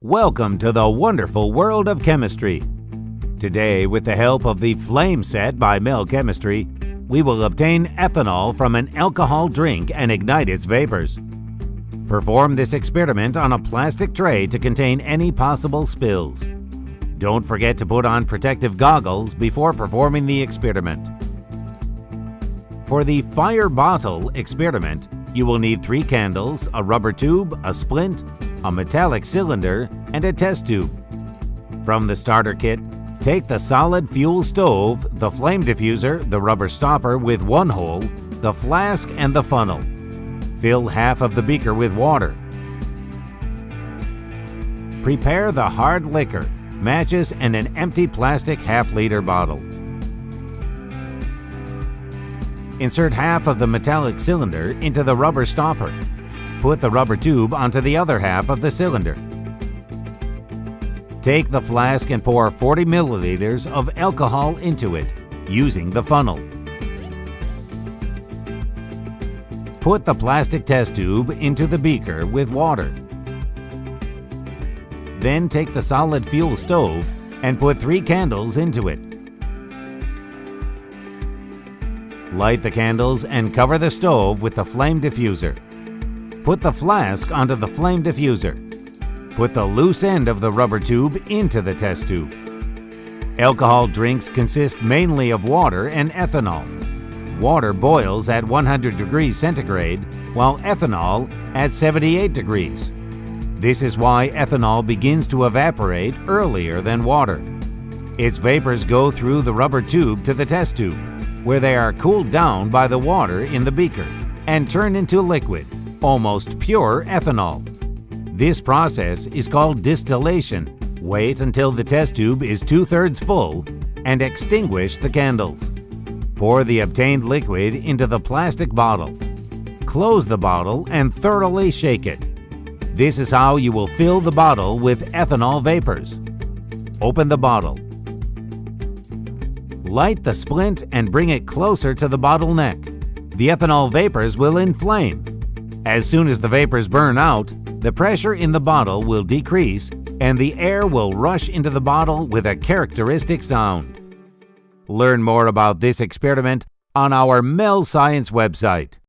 Welcome to the wonderful world of chemistry. Today, with the help of the Flame Set by Mel Chemistry, we will obtain ethanol from an alcohol drink and ignite its vapors. Perform this experiment on a plastic tray to contain any possible spills. Don't forget to put on protective goggles before performing the experiment. For the fire bottle experiment, you will need 3 candles, a rubber tube, a splint, a metallic cylinder, and a test tube. From the starter kit, take the solid fuel stove, the flame diffuser, the rubber stopper with 1 hole, the flask, and the funnel. Fill half of the beaker with water. Prepare the hard liquor, matches, and an empty plastic half-liter bottle. Insert half of the metallic cylinder into the rubber stopper. Put the rubber tube onto the other half of the cylinder. Take the flask and pour 40 milliliters of alcohol into it, using the funnel. Put the plastic test tube into the beaker with water. Then take the solid fuel stove and put 3 candles into it. Light the candles and cover the stove with the flame diffuser. Put the flask onto the flame diffuser. Put the loose end of the rubber tube into the test tube. Alcohol drinks consist mainly of water and ethanol. Water boils at 100 degrees centigrade, while ethanol at 78 degrees. This is why ethanol begins to evaporate earlier than water. Its vapors go through the rubber tube to the test tube, where they are cooled down by the water in the beaker and turned into liquid, almost pure ethanol. This process is called distillation. Wait until the test tube is 2/3 full and extinguish the candles. Pour the obtained liquid into the plastic bottle. Close the bottle and thoroughly shake it. This is how you will fill the bottle with ethanol vapors. Open the bottle. Light the splint and bring it closer to the bottle neck. The ethanol vapors will inflame. As soon as the vapors burn out, the pressure in the bottle will decrease and the air will rush into the bottle with a characteristic sound. Learn more about this experiment on our Mel Science website.